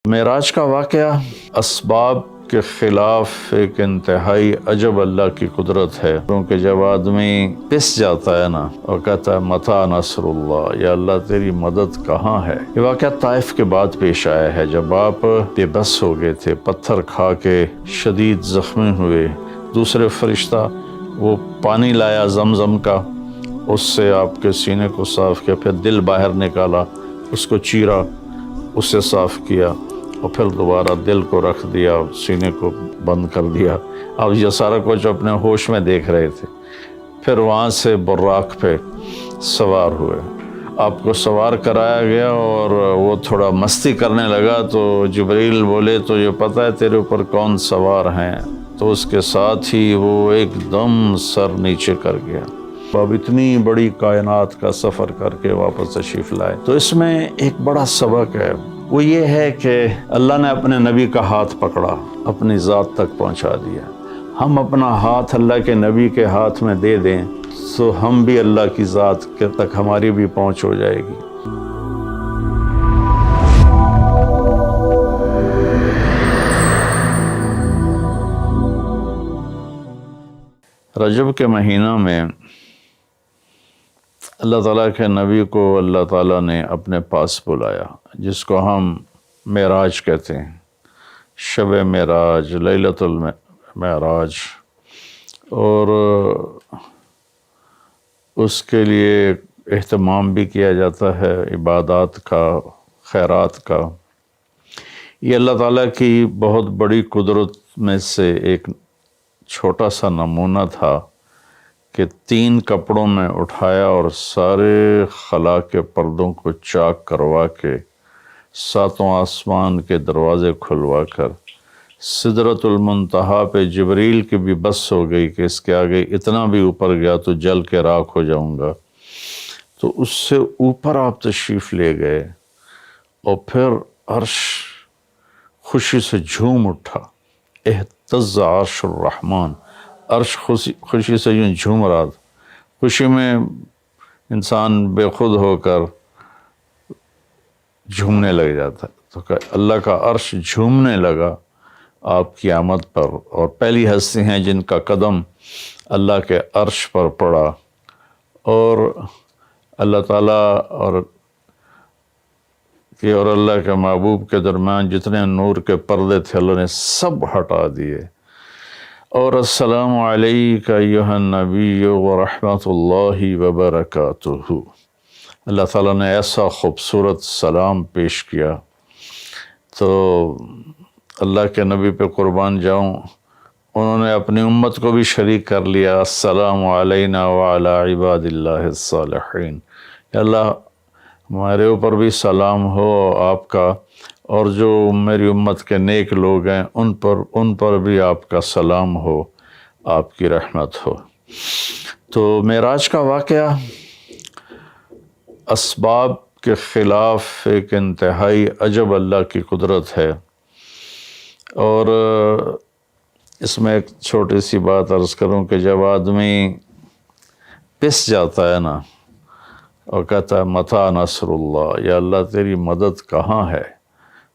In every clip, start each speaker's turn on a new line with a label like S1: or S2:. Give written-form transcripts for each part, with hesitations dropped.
S1: معراج کا واقعہ اسباب کے خلاف ایک انتہائی عجب اللہ کی قدرت ہے، کیونکہ جب آدمی پس جاتا ہے نا اور کہتا ہے متی نصر اللہ، یا اللہ تیری مدد کہاں ہے۔ یہ واقعہ طائف کے بعد پیش آیا ہے، جب آپ بے بس ہو گئے تھے، پتھر کھا کے شدید زخمی ہوئے۔ دوسرے فرشتہ وہ پانی لایا زمزم کا، اس سے آپ کے سینے کو صاف کیا، پھر دل باہر نکالا، اس کو چیرا، اسے صاف کیا، اور پھر دوبارہ دل کو رکھ دیا، سینے کو بند کر دیا۔ اب یہ سارا کچھ اپنے ہوش میں دیکھ رہے تھے۔ پھر وہاں سے براق پہ سوار ہوئے، آپ کو سوار کرایا گیا، اور وہ تھوڑا مستی کرنے لگا تو جبریل بولے تو یہ پتہ ہے تیرے اوپر کون سوار ہیں؟ تو اس کے ساتھ ہی وہ ایک دم سر نیچے کر گیا۔ اب اتنی بڑی کائنات کا سفر کر کے واپس تشریف لائے۔ تو اس میں ایک بڑا سبق ہے، وہ یہ ہے کہ اللہ نے اپنے نبی کا ہاتھ پکڑا، اپنی ذات تک پہنچا دیا۔ ہم اپنا ہاتھ اللہ کے نبی کے ہاتھ میں دے دیں تو ہم بھی اللہ کی ذات کے تک ہماری بھی پہنچ ہو جائے گی۔ رجب کے مہینہ میں اللہ تعالیٰ کے نبی کو اللہ تعالیٰ نے اپنے پاس بلایا، جس کو ہم معراج کہتے ہیں، شب معراج، لیلۃ المعراج، اور اس کے لیے اہتمام بھی کیا جاتا ہے عبادات کا، خیرات کا۔ یہ اللہ تعالیٰ کی بہت بڑی قدرت میں سے ایک چھوٹا سا نمونہ تھا کہ 3 کپڑوں میں اٹھایا اور سارے خلا کے پردوں کو چاک کروا کے 7 آسمان کے دروازے کھلوا کر سدرۃ المنتہا پہ جبریل کی بھی بس ہو گئی کہ اس کے آگے اتنا بھی اوپر گیا تو جل کے راکھ ہو جاؤں گا۔ تو اس سے اوپر آپ تشریف لے گئے، اور پھر عرش خوشی سے جھوم اٹھا، اہتز عرش الرحمن، عرش خوشی سے یوں جھوم رہا تھا۔ خوشی میں انسان بے خود ہو کر جھومنے لگ جاتا ہے، تو کہ اللہ کا عرش جھومنے لگا آپ کی آمد پر، اور پہلی ہستی ہیں جن کا قدم اللہ کے عرش پر پڑا، اور اللہ تعالیٰ اور اللہ کے محبوب کے درمیان جتنے نور کے پردے تھے اللہ نے سب ہٹا دیے، اور السلام علیک ایھا النبی ورحمۃ اللہ وبرکاتہ۔ اللہ تعالیٰ نے ایسا خوبصورت سلام پیش کیا، تو اللہ کے نبی پہ قربان جاؤں، انہوں نے اپنی امت کو بھی شریک کر لیا، السلام علینا وعلی عباد اللہ الصالحین۔ یا اللہ ہمارے اوپر بھی سلام ہو آپ کا، اور جو میری امت کے نیک لوگ ہیں ان پر بھی آپ کا سلام ہو، آپ کی رحمت ہو۔ تو معراج کا واقعہ اسباب کے خلاف ایک انتہائی عجب اللہ کی قدرت ہے، اور اس میں ایک چھوٹی سی بات عرض کروں کہ جب آدمی پس جاتا ہے نا اور کہتا ہے متی نصر اللہ، یا اللہ تیری مدد کہاں ہے،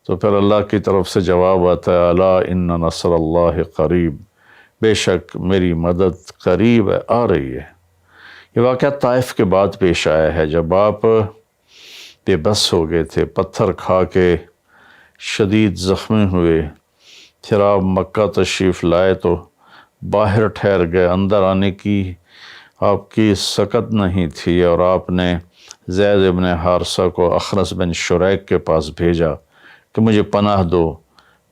S1: تو پھر اللہ کی طرف سے جواب آتا ہے الا ان نصر اللہ قریب، بے شک میری مدد قریب ہے، آ رہی ہے۔ یہ واقعہ طائف کے بعد پیش آیا ہے، جب آپ بے بس ہو گئے تھے، پتھر کھا کے شدید زخمی ہوئے، پھر آپ مکہ تشریف لائے تو باہر ٹھہر گئے، اندر آنے کی آپ کی سکت نہیں تھی، اور آپ نے زید ابن حارثہ کو اخنس بن شریک کے پاس بھیجا کہ مجھے پناہ دو،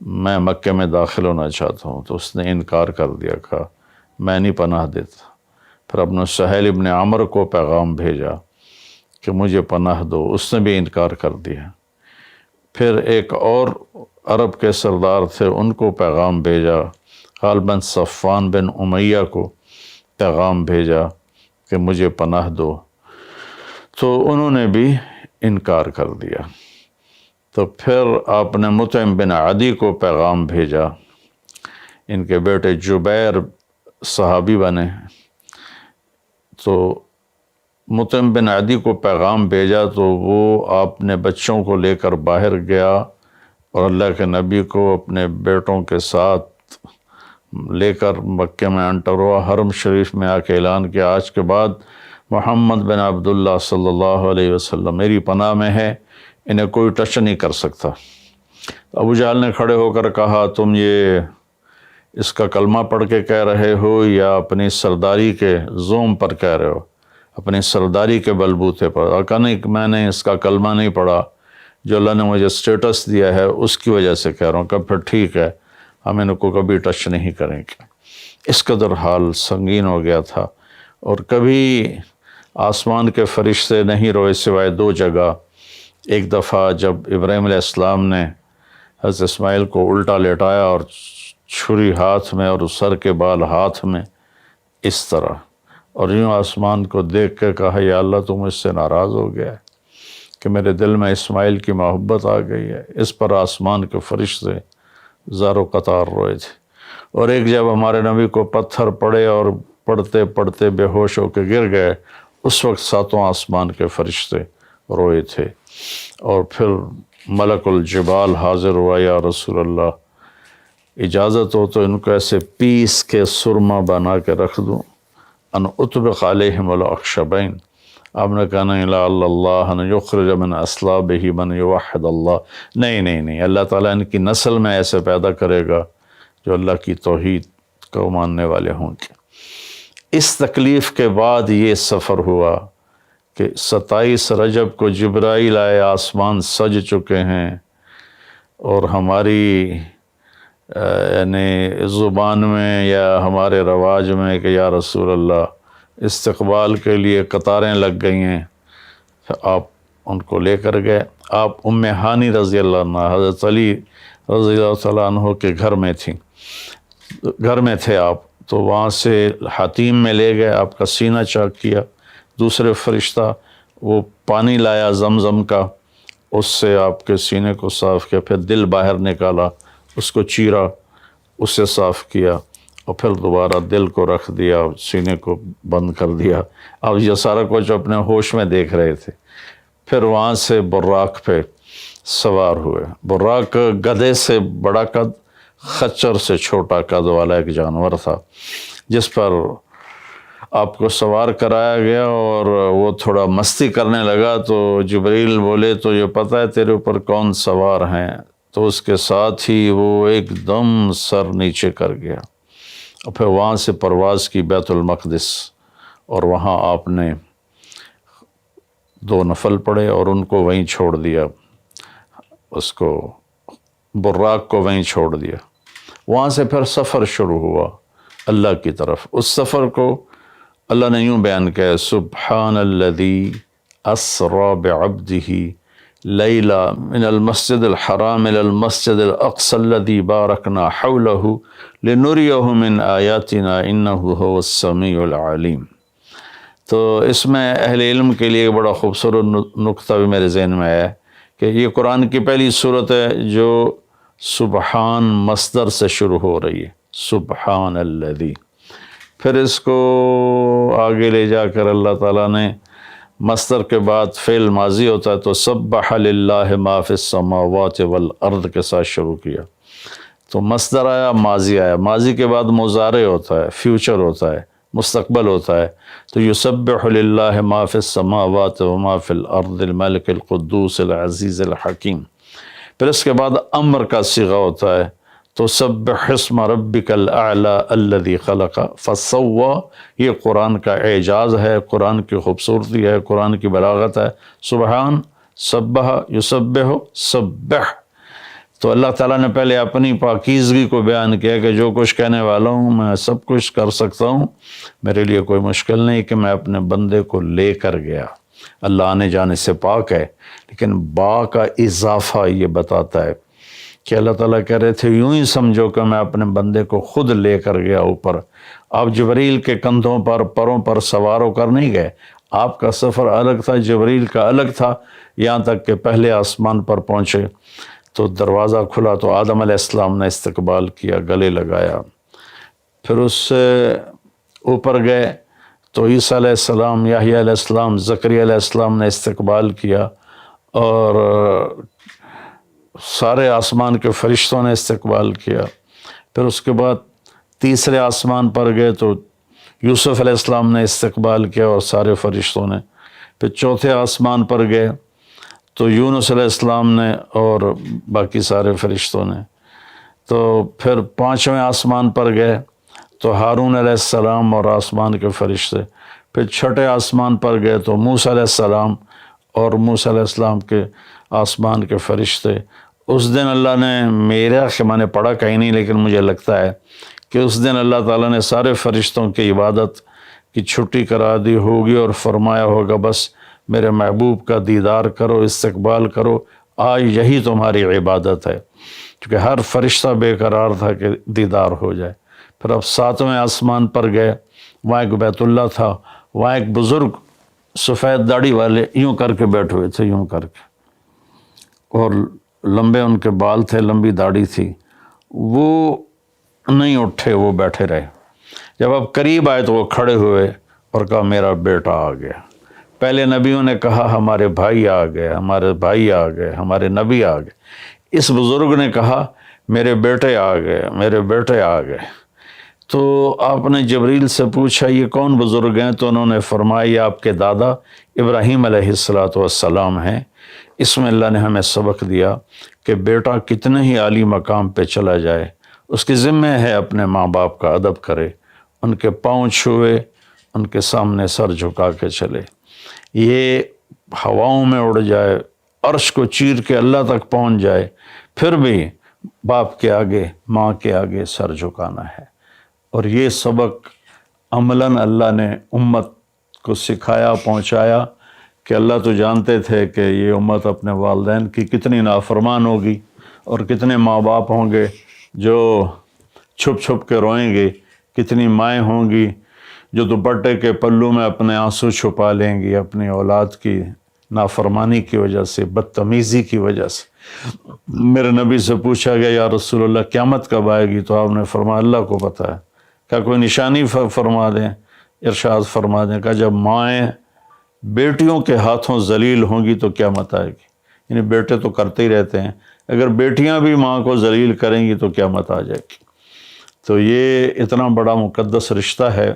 S1: میں مکے میں داخل ہونا چاہتا ہوں، تو اس نے انکار کر دیا، کہا میں نہیں پناہ دیتا۔ پھر اپنے سہیل ابن عمر کو پیغام بھیجا کہ مجھے پناہ دو، اس نے بھی انکار کر دیا۔ پھر ایک اور عرب کے سردار تھے، ان کو پیغام بھیجا، غالباً صفوان بن امیہ کو پیغام بھیجا کہ مجھے پناہ دو، تو انہوں نے بھی انکار کر دیا۔ تو پھر آپ نے مطعم بن عدی کو پیغام بھیجا، ان کے بیٹے جبیر صحابی بنے، تو مطعم بن عدی کو پیغام بھیجا، تو وہ آپ نے بچوں کو لے کر باہر گیا اور اللہ کے نبی کو اپنے بیٹوں کے ساتھ لے کر مکے میں انٹر ہوا، حرم شریف میں آ کے اعلان کیا آج کے بعد محمد بن عبداللہ صلی اللہ علیہ وسلم میری پناہ میں ہے، انہیں کوئی ٹچ نہیں کر سکتا۔ ابو جہل نے کھڑے ہو کر کہا تم یہ اس کا کلمہ پڑھ کے کہہ رہے ہو یا اپنی سرداری کے زوم پر کہہ رہے ہو، اپنی سرداری کے بلبوتے پر؟ کہا نہیں، میں نے اس کا کلمہ نہیں پڑھا، جو اللہ نے مجھے سٹیٹس دیا ہے اس کی وجہ سے کہہ رہا ہوں۔ کہ پھر ٹھیک ہے، ہم ان کو کبھی ٹچ نہیں کریں گے۔ اس قدر حال سنگین ہو گیا تھا، اور کبھی آسمان کے فرشتے نہیں روئے سوائے دو جگہ۔ ایک دفعہ جب ابراہیم علیہ السلام نے حضرت اسماعیل کو الٹا لیٹایا اور چھری ہاتھ میں اور سر کے بال ہاتھ میں اس طرح، اور یوں آسمان کو دیکھ کے کہا یا اللہ تو مجھ سے ناراض ہو گیا ہے کہ میرے دل میں اسماعیل کی محبت آ گئی ہے۔ اس پر آسمان کے فرشتے زار و قطار روئے تھے۔ اور ایک جب ہمارے نبی کو پتھر پڑے اور پڑھتے پڑھتے بے ہوش ہو کے گر گئے، اس وقت ساتوں آسمان کے فرشتے روئے تھے۔ اور پھر ملک الجبال حاضر ہوا، یا رسول اللہ اجازت ہو تو ان کو ایسے پیس کے سرما بنا کے رکھ دوں، ان اطبق علیہم الاخشبین۔ آپ نے کہا نہیں، لعل اللہ ان یخرج من اصلابہ من یوحد اللہ، نہیں، اللہ تعالیٰ ان کی نسل میں ایسے پیدا کرے گا جو اللہ کی توحید کو ماننے والے ہوں گے۔ اس تکلیف کے بعد یہ سفر ہوا کہ 27 رجب کو جبرائیل آئے، آسمان سج چکے ہیں، اور ہماری یعنی زبان میں یا ہمارے رواج میں کہ یا رسول اللہ استقبال کے لیے قطاریں لگ گئی ہیں۔ آپ ان کو لے کر گئے۔ آپ ام ہانی رضی اللہ عنہ، حضرت علی رضی اللہ تعالیٰ عنہ کے گھر میں تھے آپ، تو وہاں سے حتیم میں لے گئے، آپ کا سینہ چاک کیا۔ دوسرے فرشتہ وہ پانی لایا زمزم کا، اس سے آپ کے سینے کو صاف کیا، پھر دل باہر نکالا، اس کو چیرا، اس سے صاف کیا، اور پھر دوبارہ دل کو رکھ دیا، سینے کو بند کر دیا۔ اب یہ سارا کچھ اپنے ہوش میں دیکھ رہے تھے۔ پھر وہاں سے براق پہ سوار ہوئے۔ براق گدھے سے بڑا قد، خچر سے چھوٹا قد والا ایک جانور تھا، جس پر آپ کو سوار کرایا گیا، اور وہ تھوڑا مستی کرنے لگا تو جبریل بولے تو یہ پتہ ہے تیرے اوپر کون سوار ہیں؟ تو اس کے ساتھ ہی وہ ایک دم سر نیچے کر گیا، اور پھر وہاں سے پرواز کی بیت المقدس، اور وہاں آپ نے 2 نفل پڑھے اور ان کو وہیں چھوڑ دیا، اس کو براق کو وہیں چھوڑ دیا۔ وہاں سے پھر سفر شروع ہوا اللہ کی طرف۔ اس سفر کو اللہ نے یوں بیان کیا، سبحان الذی اسری بعبدہ لیلا من المسجد الحرام الی المسجد الاقصی الذی بارکنا حولہ لنریہ من آیاتنا انہ هو السمیع العلیم۔ تو اس میں اہل علم کے لیے ایک بڑا خوبصورت نقطہ بھی میرے ذہن میں ہے کہ یہ قرآن کی پہلی صورت ہے جو سبحان مصدر سے شروع ہو رہی ہے، سبحان الذی۔ پھر اس کو آگے لے جا کر اللہ تعالیٰ نے مصدر کے بعد فعل ماضی ہوتا ہے تو سبح للہ ما فی السماوات والارض کے ساتھ شروع کیا، تو مصدر آیا، ماضی آیا، ماضی کے بعد مضارع ہوتا ہے، فیوچر ہوتا ہے، مستقبل ہوتا ہے، تو یسبح للہ ما فی السماوات وما فی الارض الملک القدوس العزیز الحکیم۔ پھر اس کے بعد امر کا صیغہ ہوتا ہے، تو سبح اسم ربک الاعلی الذی خلق فسوی۔ یہ قرآن کا اعجاز ہے، قرآن کی خوبصورتی ہے، قرآن کی بلاغت ہے۔ سبحان، سبح، یسبح، سبح۔ تو اللہ تعالیٰ نے پہلے اپنی پاکیزگی کو بیان کیا کہ جو کچھ کہنے والا ہوں میں سب کچھ کر سکتا ہوں، میرے لیے کوئی مشکل نہیں کہ میں اپنے بندے کو لے کر گیا۔ اللہ آنے جانے سے پاک ہے، لیکن با کا اضافہ یہ بتاتا ہے کہ اللہ تعالیٰ کہہ رہے تھے یوں ہی سمجھو کہ میں اپنے بندے کو خود لے کر گیا اوپر۔ آپ جبریل کے کندھوں پر، پروں پر سوار ہو کر نہیں گئے، آپ کا سفر الگ تھا، جبریل کا الگ تھا، یہاں تک کہ پہلے آسمان پر پہنچے تو دروازہ کھلا تو آدم علیہ السلام نے استقبال کیا، گلے لگایا۔ پھر اس سے اوپر گئے تو عیسیٰ علیہ السلام، یحییٰ علیہ السلام، زکریا علیہ السلام نے استقبال کیا، اور سارے آسمان کے فرشتوں نے استقبال کیا۔ پھر اس کے بعد تیسرے آسمان پر گئے تو یوسف علیہ السلام نے استقبال کیا اور سارے فرشتوں نے۔ پھر چوتھے آسمان پر گئے تو یونس علیہ السلام نے اور باقی سارے فرشتوں نے۔ تو پھر پانچویں آسمان پر گئے تو ہارون علیہ السلام اور آسمان کے فرشتے۔ پھر چھٹے آسمان پر گئے تو موسیٰ علیہ السلام اور موسیٰ علیہ السلام کے آسمان کے فرشتے۔ اس دن اللہ نے، میرا کہ میں نے پڑھا کہیں نہیں لیکن مجھے لگتا ہے کہ اس دن اللہ تعالیٰ نے سارے فرشتوں کی عبادت کی چھٹی کرا دی ہوگی اور فرمایا ہوگا بس میرے محبوب کا دیدار کرو، استقبال کرو، آج یہی تمہاری عبادت ہے، کیونکہ ہر فرشتہ بے قرار تھا کہ دیدار ہو جائے۔ پھر اب ساتویں آسمان پر گئے، وہاں ایک بیت اللہ تھا، وہاں ایک بزرگ سفید داڑھی والے یوں کر کے بیٹھے ہوئے تھے، یوں کر کے، اور لمبے ان کے بال تھے، لمبی داڑھی تھی، وہ نہیں اٹھے، وہ بیٹھے رہے۔ جب اب قریب آئے تو وہ کھڑے ہوئے اور کہا میرا بیٹا آ گیا۔ پہلے نبیوں نے کہا ہمارے بھائی آ گئے، ہمارے بھائی آ گئے، ہمارے نبی آ گئے۔ اس بزرگ نے کہا میرے بیٹے آ گئے، میرے بیٹے آ گئے۔ تو آپ نے جبریل سے پوچھا یہ کون بزرگ ہیں؟ تو انہوں نے فرمایا یہ آپ کے دادا ابراہیم علیہ السلام ہیں۔ اس میں اللہ نے ہمیں سبق دیا کہ بیٹا کتنے ہی عالی مقام پہ چلا جائے، اس کی ذمہ ہے اپنے ماں باپ کا ادب کرے، ان کے پاؤں چھوئے، ان کے سامنے سر جھکا کے چلے۔ یہ ہواؤں میں اڑ جائے، عرش کو چیر کے اللہ تک پہنچ جائے، پھر بھی باپ کے آگے، ماں کے آگے سر جھکانا ہے۔ اور یہ سبق عملاً اللہ نے امت کو سکھایا، پہنچایا کہ اللہ تو جانتے تھے کہ یہ امت اپنے والدین کی کتنی نافرمان ہوگی اور کتنے ماں باپ ہوں گے جو چھپ چھپ کے روئیں گے، کتنی مائیں ہوں گی جو دوپٹے کے پلو میں اپنے آنسو چھپا لیں گی اپنی اولاد کی نافرمانی کی وجہ سے، بدتمیزی کی وجہ سے۔ میرے نبی سے پوچھا گیا یا رسول اللہ قیامت کب آئے گی؟ تو آپ نے فرمایا اللہ کو پتہ ہے۔ کیا کوئی نشانی فرما دیں؟ ارشاد فرما دیں کہ جب مائیں بیٹیوں کے ہاتھوں ذلیل ہوں گی تو قیامت آئے گی۔ یعنی بیٹے تو کرتے ہی رہتے ہیں، اگر بیٹیاں بھی ماں کو ذلیل کریں گی تو قیامت آ جائے گی۔ تو یہ اتنا بڑا مقدس رشتہ ہے۔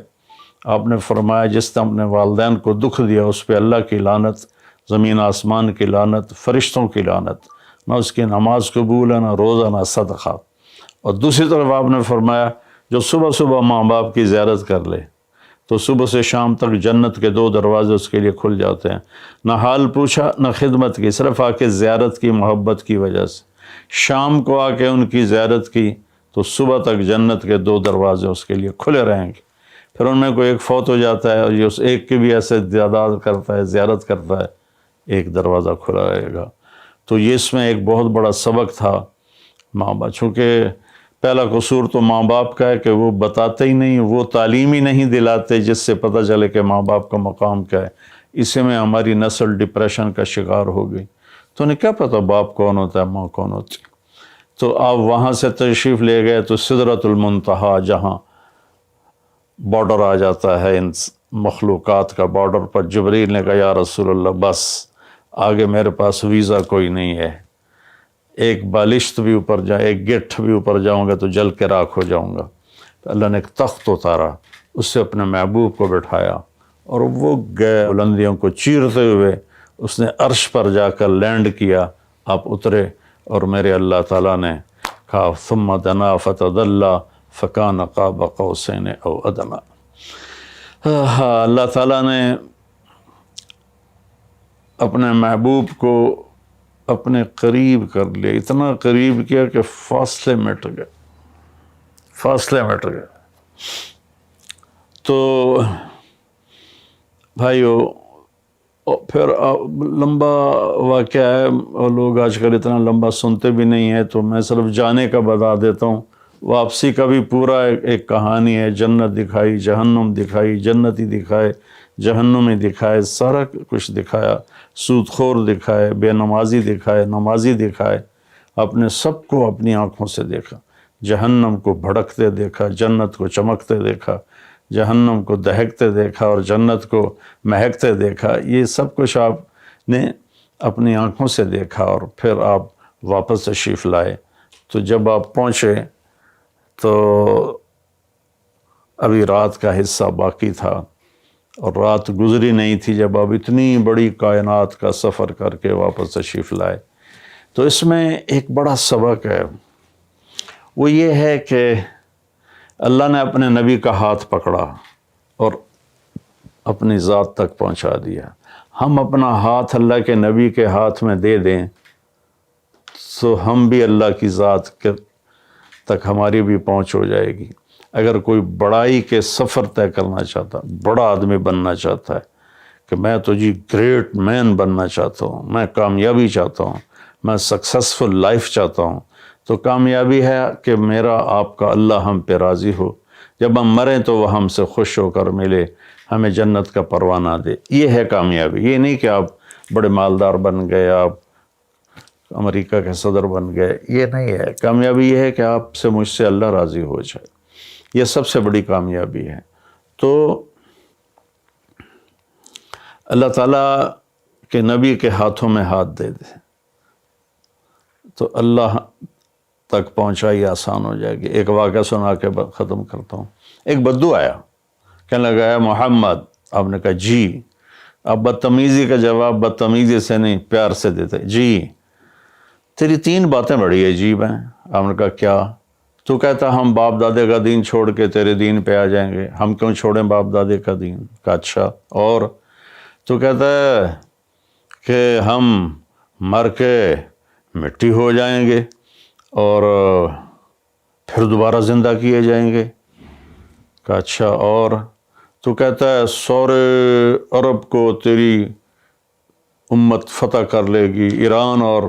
S1: آپ نے فرمایا جس نے اپنے والدین کو دکھ دیا اس پہ اللہ کی لعنت، زمین آسمان کی لعنت، فرشتوں کی لعنت، نہ اس کی نماز قبول ہے، نہ روزہ، نہ صدقہ۔ اور دوسری طرف آپ نے فرمایا جو صبح صبح ماں باپ کی زیارت کر لے تو صبح سے شام تک جنت کے 2 دروازے اس کے لیے کھل جاتے ہیں۔ نہ حال پوچھا نہ خدمت کی، صرف آ کے زیارت کی محبت کی وجہ سے۔ شام کو آ کے ان کی زیارت کی تو صبح تک جنت کے 2 دروازے اس کے لیے کھلے رہیں گے۔ پھر ان میں کوئی ایک فوت ہو جاتا ہے اور یہ اس ایک کی بھی ایسے تعداد کرتا ہے، زیارت کرتا ہے، ایک دروازہ کھلا رہے گا۔ تو یہ اس میں ایک بہت بڑا سبق تھا ماں باپ، چونکہ پہلا قصور تو ماں باپ کا ہے کہ وہ بتاتے ہی نہیں، وہ تعلیم ہی نہیں دلاتے جس سے پتہ چلے کہ ماں باپ کا مقام کیا ہے۔ اسی میں ہماری نسل ڈپریشن کا شکار ہو گئی۔ تو انہیں کیا پتہ باپ کون ہوتا ہے، ماں کون ہوتی۔ تو آپ وہاں سے تشریف لے گئے تو سدرۃ المنتہا، جہاں بارڈر آ جاتا ہے ان مخلوقات کا، بارڈر پر جبریل نے کہا یا رسول اللہ بس آگے میرے پاس ویزا کوئی نہیں ہے، ایک بالشت بھی اوپر جائے، ایک گٹھ بھی اوپر جاؤں گا تو جل کے راکھ ہو جاؤں گا۔ تو اللہ نے ایک تخت اتارا، اس سے اپنے محبوب کو بٹھایا اور وہ گئے بلندیوں کو چیرتے ہوئے، اس نے عرش پر جا کر لینڈ کیا، آپ اترے اور میرے اللہ تعالیٰ نے کہا ثم دنا فتدلی فکان قاب قوسین او ادنی۔ اللہ تعالیٰ نے اپنے محبوب کو اپنے قریب کر لیا، اتنا قریب کیا کہ فاصلے مٹ گئے، فاصلے مٹ گئے۔ تو بھائیو پھر لمبا واقعہ ہے، اور لوگ آج کل اتنا لمبا سنتے بھی نہیں ہیں، تو میں صرف جانے کا بتا دیتا ہوں۔ واپسی کا بھی پورا ایک کہانی ہے، جنت دکھائی، جہنم دکھائی، جنتی دکھائے، جہنمی دکھائے، سارا کچھ دکھایا، سود خور دکھائے، بے نمازی دکھائے، نمازی دکھائے، اپنے سب کو اپنی آنکھوں سے دیکھا، جہنم کو بھڑکتے دیکھا، جنت کو چمکتے دیکھا، جہنم کو دہکتے دیکھا اور جنت کو مہکتے دیکھا۔ یہ سب کچھ آپ نے اپنی آنکھوں سے دیکھا، اور پھر آپ واپس تشریف لائے۔ تو جب آپ پہنچے تو ابھی رات کا حصہ باقی تھا اور رات گزری نہیں تھی جب آپ اتنی بڑی کائنات کا سفر کر کے واپس تشریف لائے۔ تو اس میں ایک بڑا سبق ہے، وہ یہ ہے کہ اللہ نے اپنے نبی کا ہاتھ پکڑا اور اپنی ذات تک پہنچا دیا۔ ہم اپنا ہاتھ اللہ کے نبی کے ہاتھ میں دے دیں تو ہم بھی اللہ کی ذات کے تک ہماری بھی پہنچ ہو جائے گی۔ اگر کوئی بڑائی کے سفر طے کرنا چاہتا، بڑا آدمی بننا چاہتا ہے کہ میں تو جی گریٹ مین بننا چاہتا ہوں، میں کامیابی چاہتا ہوں، میں سکسیسفل لائف چاہتا ہوں، تو کامیابی ہے کہ میرا آپ کا اللہ ہم پہ راضی ہو، جب ہم مریں تو وہ ہم سے خوش ہو کر ملے، ہمیں جنت کا پروانہ دے۔ یہ ہے کامیابی۔ یہ نہیں کہ آپ بڑے مالدار بن گئے، آپ امریکہ کے صدر بن گئے، یہ نہیں ہے۔ کامیابی یہ ہے کہ آپ سے مجھ سے اللہ راضی ہو جائے، یہ سب سے بڑی کامیابی ہے۔ تو اللہ تعالیٰ کے نبی کے ہاتھوں میں ہاتھ دے دے تو اللہ تک پہنچائی آسان ہو جائے گی۔ ایک واقعہ سنا کے ختم کرتا ہوں۔ ایک بدو آیا، کہنے لگا ہے محمد، آپ نے کہا جی۔ آپ بدتمیزی کا جواب بدتمیزی سے نہیں، پیار سے دیتے، جی تیری 3 باتیں بڑی عجیب ہیں۔ آپ نے کہا کیا؟ تو کہتا ہم باپ دادے کا دین چھوڑ کے تیرے دین پہ آ جائیں گے، ہم کیوں چھوڑیں باپ دادے کا دین؟ کہا اچھا، اور؟ تو کہتا ہے کہ ہم مر کے مٹی ہو جائیں گے اور پھر دوبارہ زندہ کیے جائیں گے۔ کہا اچھا، اور؟ تو کہتا ہے سورے عرب کو تیری امت فتح کر لے گی، ایران اور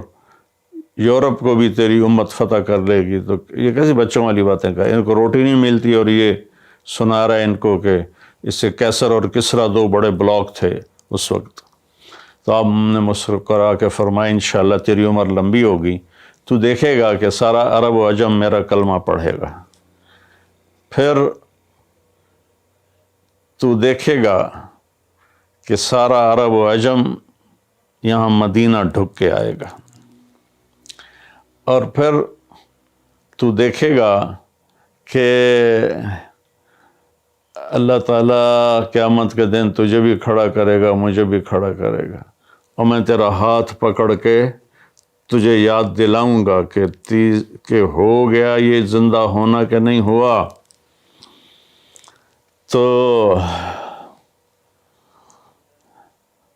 S1: یورپ کو بھی تیری امت فتح کر لے گی۔ تو یہ کیسی بچوں والی باتیں کہا، ان کو روٹی نہیں ملتی اور یہ سنا رہا ہے ان کو کہ اس سے کیسر اور کسرا 2 بڑے بلاک تھے اس وقت۔ تو آپ نے مسکرا کے فرمایا انشاءاللہ تیری عمر لمبی ہوگی، تو دیکھے گا کہ سارا عرب و عجم میرا کلمہ پڑھے گا، پھر تو دیکھے گا کہ سارا عرب و عجم یہاں مدینہ ڈھک کے آئے گا، اور پھر تو دیکھے گا کہ اللہ تعالیٰ قیامت کے دن تجھے بھی کھڑا کرے گا، مجھے بھی کھڑا کرے گا، اور میں تیرا ہاتھ پکڑ کے تجھے یاد دلاؤں گا کہ ہو گیا یہ زندہ ہونا کہ نہیں ہوا۔ تو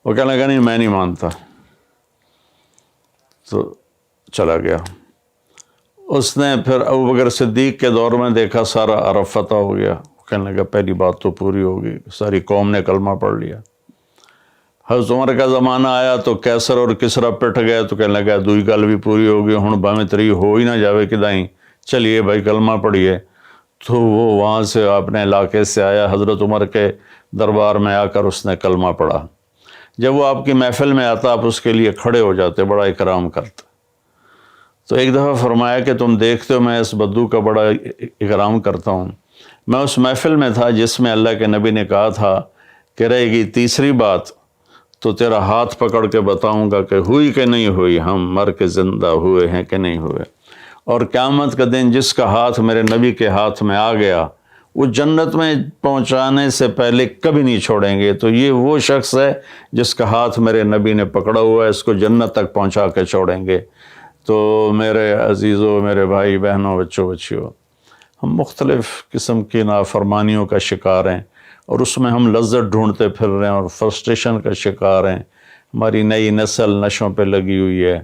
S1: وہ کہنے لگا نہیں میں نہیں مانتا، تو چلا گیا۔ اس نے پھر ابوبکر صدیق کے دور میں دیکھا سارا عرب فتح ہو گیا، کہنے لگا پہلی بات تو پوری ہوگی، ساری قوم نے کلمہ پڑھ لیا۔ حضرت عمر کا زمانہ آیا تو کیسر اور کسرا پٹ گئے، تو کہنے لگا دوئی گل بھی پوری ہوگی، ہن باویں تری ہو ہی نہ جاوے کدائیں، چلیے بھائی کلمہ پڑھیے۔ تو وہ وہاں سے اپنے علاقے سے آیا، حضرت عمر کے دربار میں آ کر اس نے کلمہ پڑھا۔ جب وہ آپ کی محفل میں آتا آپ اس کے لیے کھڑے ہو جاتے، بڑا اکرام کرتے۔ تو ایک دفعہ فرمایا کہ تم دیکھتے ہو میں اس بدو کا بڑا اکرام کرتا ہوں، میں اس محفل میں تھا جس میں اللہ کے نبی نے کہا تھا کہ رہے گی تیسری بات تو تیرا ہاتھ پکڑ کے بتاؤں گا کہ ہوئی کہ نہیں ہوئی، ہم مر کے زندہ ہوئے ہیں کہ نہیں ہوئے، اور قیامت کا دن جس کا ہاتھ میرے نبی کے ہاتھ میں آ گیا وہ جنت میں پہنچانے سے پہلے کبھی نہیں چھوڑیں گے۔ تو یہ وہ شخص ہے جس کا ہاتھ میرے نبی نے پکڑا ہوا ہے، اس کو جنت تک پہنچا کے چھوڑیں گے۔ تو میرے عزیزوں، میرے بھائی بہنوں، بچوں بچیوں، ہم مختلف قسم کی نافرمانیوں کا شکار ہیں اور اس میں ہم لذت ڈھونڈتے پھر رہے ہیں اور فرسٹریشن کا شکار ہیں۔ ہماری نئی نسل نشوں پہ لگی ہوئی ہے۔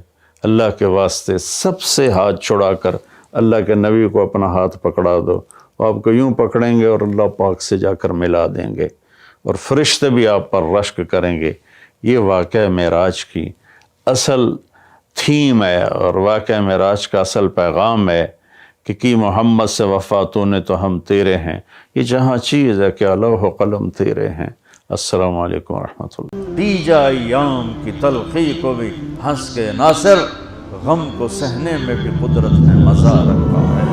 S1: اللہ کے واسطے سب سے ہاتھ چھڑا کر اللہ کے نبی کو اپنا ہاتھ پکڑا دو، آپ کو یوں پکڑیں گے اور اللہ پاک سے جا کر ملا دیں گے، اور فرشتے بھی آپ پر رشک کریں گے۔ یہ واقعہ معراج کی اصل تھیم ہے اور واقعہ معراج کا اصل پیغام ہے کہ کی محمد سے وفا تو نے تو ہم تیرے ہیں، یہ جہاں چیز ہے کہ لوح و قلم تیرے ہیں۔ السلام علیکم ورحمۃ اللہ۔ دی جا ایام کی تلخی کو بھی ہنس کے ناصر، غم کو سہنے میں بھی قدرت نے مزہ رکھا ہے۔